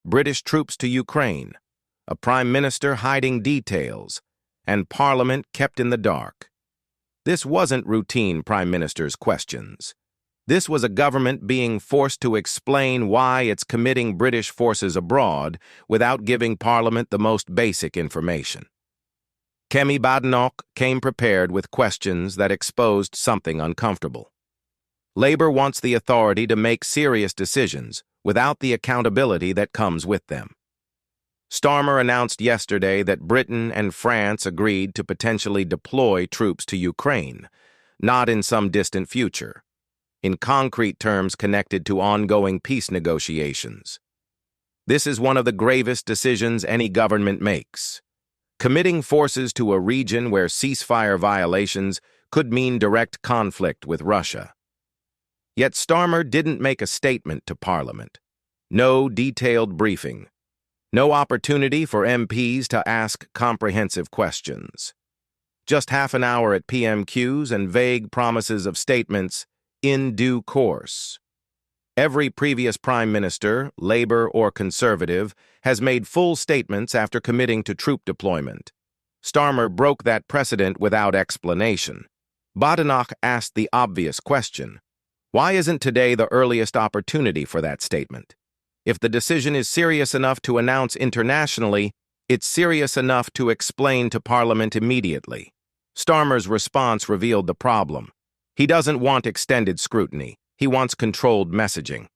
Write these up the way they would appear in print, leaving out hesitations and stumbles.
British troops to Ukraine, a prime minister hiding details, and parliament kept in the dark. This wasn't routine prime minister's questions. This was a government being forced to explain why it's committing British forces abroad without giving Parliament the most basic information. Kemi Badenoch came prepared with questions that exposed something uncomfortable. Labour wants the authority to make serious decisions without the accountability that comes with them. Starmer announced yesterday that Britain and France agreed to potentially deploy troops to Ukraine, not in some distant future, in concrete terms connected to ongoing peace negotiations. This is one of the gravest decisions any government makes. Committing forces to a region where ceasefire violations could mean direct conflict with Russia. Yet Starmer didn't make a statement to Parliament. No detailed briefing. No opportunity for MPs to ask comprehensive questions. Just half an hour at PMQs and vague promises of statements in due course. Every previous prime minister, Labour or Conservative, has made full statements after committing to troop deployment. Starmer broke that precedent without explanation. Badenoch asked the obvious question: why isn't today the earliest opportunity for that statement? If the decision is serious enough to announce internationally, it's serious enough to explain to Parliament immediately. Starmer's response revealed the problem. He doesn't want extended scrutiny. He wants controlled messaging.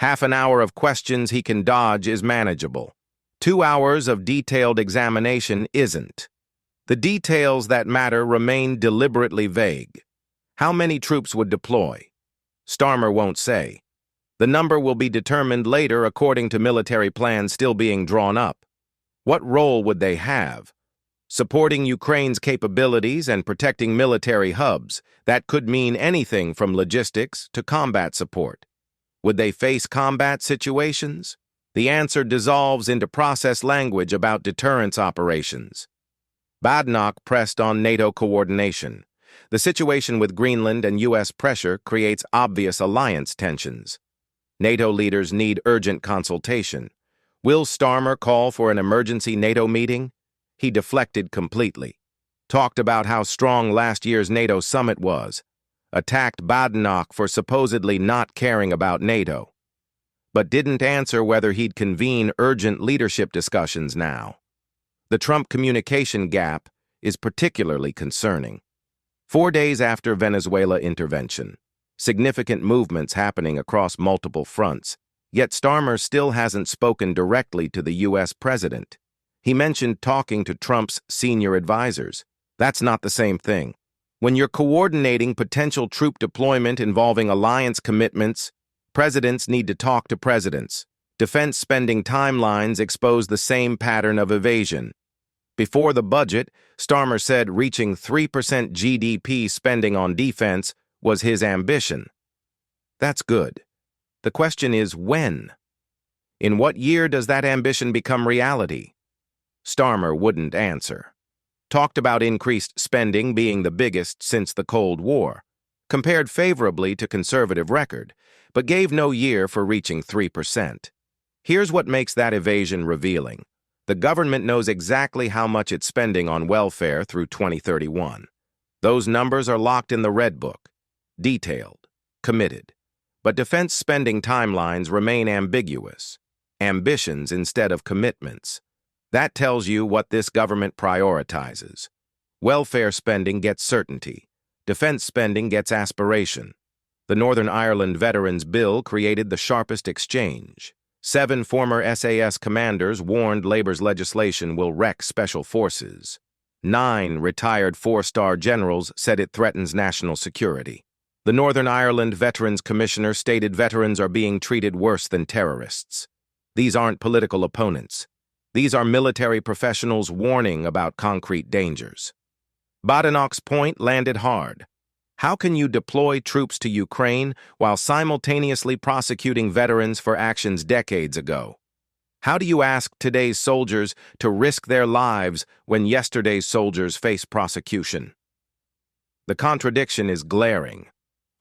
Half an hour of questions he can dodge is manageable. 2 hours of detailed examination isn't. The details that matter remain deliberately vague. How many troops would deploy? Starmer won't say. The number will be determined later according to military plans still being drawn up. What role would they have? Supporting Ukraine's capabilities and protecting military hubs. That could mean anything from logistics to combat support. Would they face combat situations? The answer dissolves into process language about deterrence operations. Badenoch pressed on NATO coordination. The situation with Greenland and U.S. pressure creates obvious alliance tensions. NATO leaders need urgent consultation. Will Starmer call for an emergency NATO meeting? He deflected completely. Talked about how strong last year's NATO summit was. Attacked Badenoch for supposedly not caring about NATO. But didn't answer whether he'd convene urgent leadership discussions now. The Trump communication gap is particularly concerning. 4 days after Venezuela intervention. Significant movements happening across multiple fronts, yet Starmer still hasn't spoken directly to the U.S. president. He mentioned talking to Trump's senior advisors. That's not the same thing. When you're coordinating potential troop deployment involving alliance commitments, presidents need to talk to presidents. Defense spending timelines expose the same pattern of evasion. Before the budget, Starmer said reaching 3% GDP spending on defense was his ambition. That's good. The question is when? In what year does that ambition become reality? Starmer wouldn't answer. Talked about increased spending being the biggest since the Cold War, compared favorably to conservative record, but gave no year for reaching 3%. Here's what makes that evasion revealing. The government knows exactly how much it's spending on welfare through 2031. Those numbers are locked in the Red Book. Detailed, committed. But defense spending timelines remain ambiguous. Ambitions instead of commitments. That tells you what this government prioritizes. Welfare spending gets certainty. Defense spending gets aspiration. The Northern Ireland Veterans Bill created the sharpest exchange. 7 former SAS commanders warned Labour's legislation will wreck special forces. 9 retired 4-star generals said it threatens national security. The Northern Ireland Veterans Commissioner stated veterans are being treated worse than terrorists. These aren't political opponents. These are military professionals warning about concrete dangers. Badenoch's point landed hard. How can you deploy troops to Ukraine while simultaneously prosecuting veterans for actions decades ago? How do you ask today's soldiers to risk their lives when yesterday's soldiers face prosecution? The contradiction is glaring.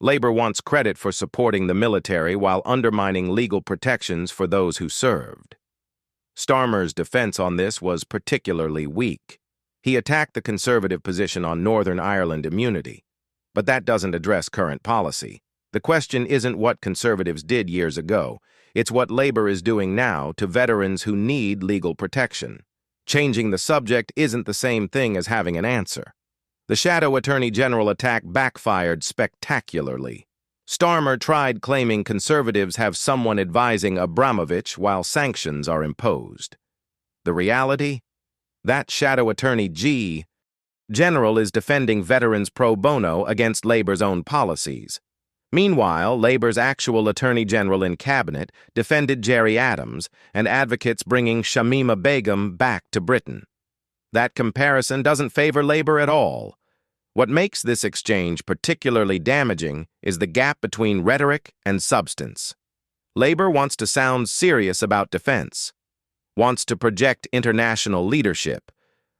Labour wants credit for supporting the military while undermining legal protections for those who served. Starmer's defense on this was particularly weak. He attacked the Conservative position on Northern Ireland immunity. But that doesn't address current policy. The question isn't what Conservatives did years ago. It's what Labour is doing now to veterans who need legal protection. Changing the subject isn't the same thing as having an answer. The Shadow Attorney General attack backfired spectacularly. Starmer tried claiming Conservatives have someone advising Abramovich while sanctions are imposed. The reality? That Shadow Attorney General is defending veterans pro bono against Labour's own policies. Meanwhile, Labour's actual Attorney General in Cabinet defended Gerry Adams and advocates bringing Shamima Begum back to Britain. That comparison doesn't favour Labour at all. What makes this exchange particularly damaging is the gap between rhetoric and substance. Labour wants to sound serious about defense, wants to project international leadership,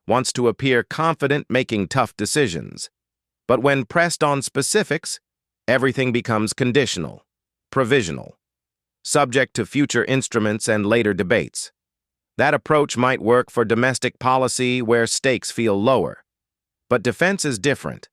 wants to appear confident making tough decisions. But when pressed on specifics, everything becomes conditional, provisional, subject to future instruments and later debates. That approach might work for domestic policy where stakes feel lower. But defense is different.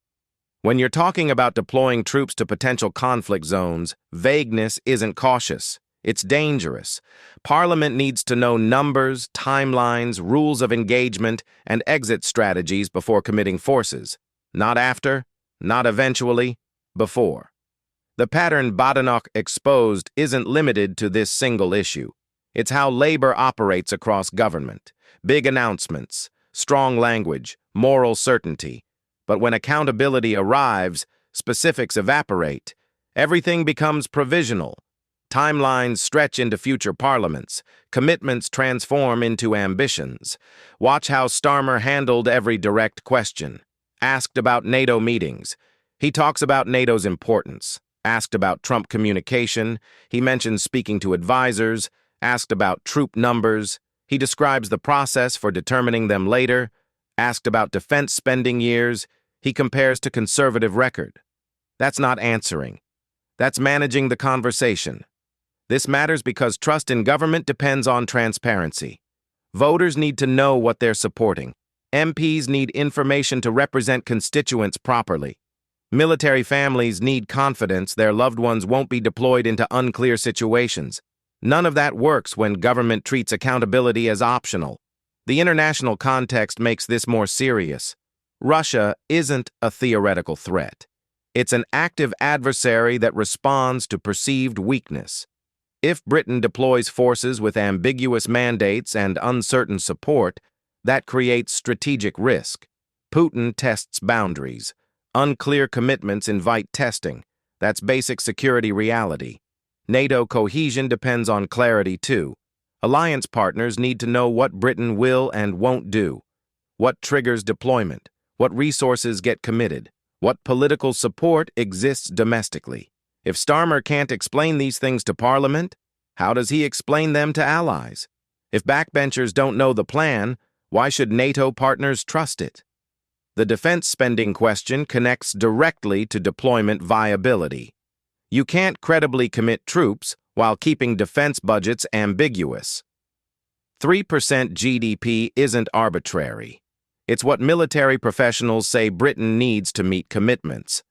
When you're talking about deploying troops to potential conflict zones, vagueness isn't cautious. It's dangerous. Parliament needs to know numbers, timelines, rules of engagement, and exit strategies before committing forces. Not after, not eventually, before. The pattern Badenoch exposed isn't limited to this single issue. It's how Labour operates across government. Big announcements, strong language, moral certainty. But when accountability arrives, specifics evaporate. Everything becomes provisional. Timelines stretch into future parliaments. Commitments transform into ambitions. Watch how Starmer handled every direct question. Asked about NATO meetings. He talks about NATO's importance. Asked about Trump communication. He mentions speaking to advisors. Asked about troop numbers. He describes the process for determining them later. Asked about defense spending years. He compares to conservative record. That's not answering. That's managing the conversation. This matters because trust in government depends on transparency. Voters need to know what they're supporting. MPs need information to represent constituents properly. Military families need confidence their loved ones won't be deployed into unclear situations. None of that works when government treats accountability as optional. The international context makes this more serious. Russia isn't a theoretical threat. It's an active adversary that responds to perceived weakness. If Britain deploys forces with ambiguous mandates and uncertain support, that creates strategic risk. Putin tests boundaries. Unclear commitments invite testing. That's basic security reality. NATO cohesion depends on clarity too. Alliance partners need to know what Britain will and won't do, what triggers deployment, what resources get committed, what political support exists domestically. If Starmer can't explain these things to Parliament, how does he explain them to allies? If backbenchers don't know the plan, why should NATO partners trust it? The defense spending question connects directly to deployment viability. You can't credibly commit troops while keeping defense budgets ambiguous. 3% GDP isn't arbitrary. It's what military professionals say Britain needs to meet commitments.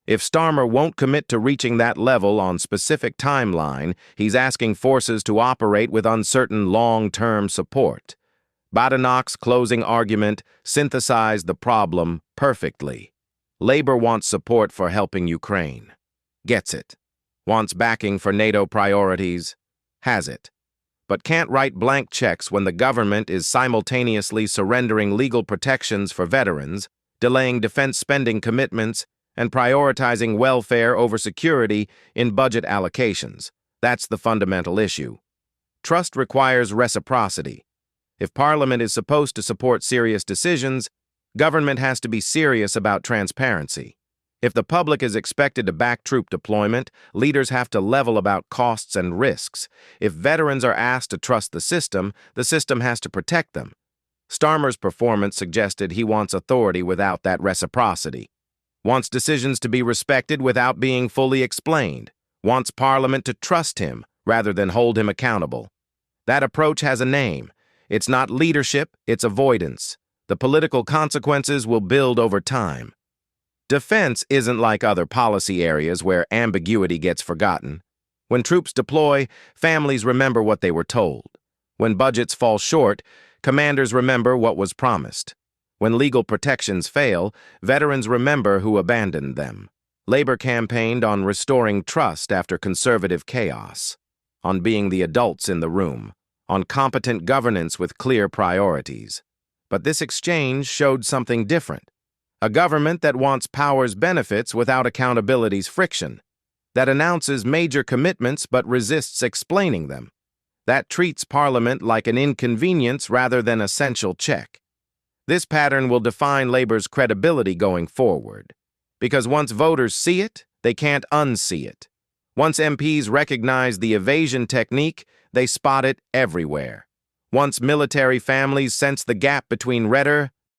If Starmer won't commit to reaching that level on specific timeline, he's asking forces to operate with uncertain long-term support. Badenoch's closing argument synthesized the problem perfectly. Labour wants support for helping Ukraine. Gets it. Wants backing for NATO priorities. Has it. But can't write blank checks when the government is simultaneously surrendering legal protections for veterans, delaying defense spending commitments, and prioritizing welfare over security in budget allocations. That's the fundamental issue. Trust requires reciprocity. If Parliament is supposed to support serious decisions, government has to be serious about transparency. If the public is expected to back troop deployment, leaders have to level about costs and risks. If veterans are asked to trust the system has to protect them. Starmer's performance suggested he wants authority without that reciprocity. Wants decisions to be respected without being fully explained. Wants Parliament to trust him rather than hold him accountable. That approach has a name. It's not leadership, it's avoidance. The political consequences will build over time. Defense isn't like other policy areas where ambiguity gets forgotten. When troops deploy, families remember what they were told. When budgets fall short, commanders remember what was promised. When legal protections fail, veterans remember who abandoned them. Labor campaigned on restoring trust after conservative chaos, on being the adults in the room, on competent governance with clear priorities. But this exchange showed something different. A government that wants power's benefits without accountability's friction, that announces major commitments but resists explaining them, that treats Parliament like an inconvenience rather than essential check. This pattern will define Labor's credibility going forward, because once voters see it, they can't unsee it. Once MPs recognize the evasion technique, they spot it everywhere. Once military families sense the gap between rhetoric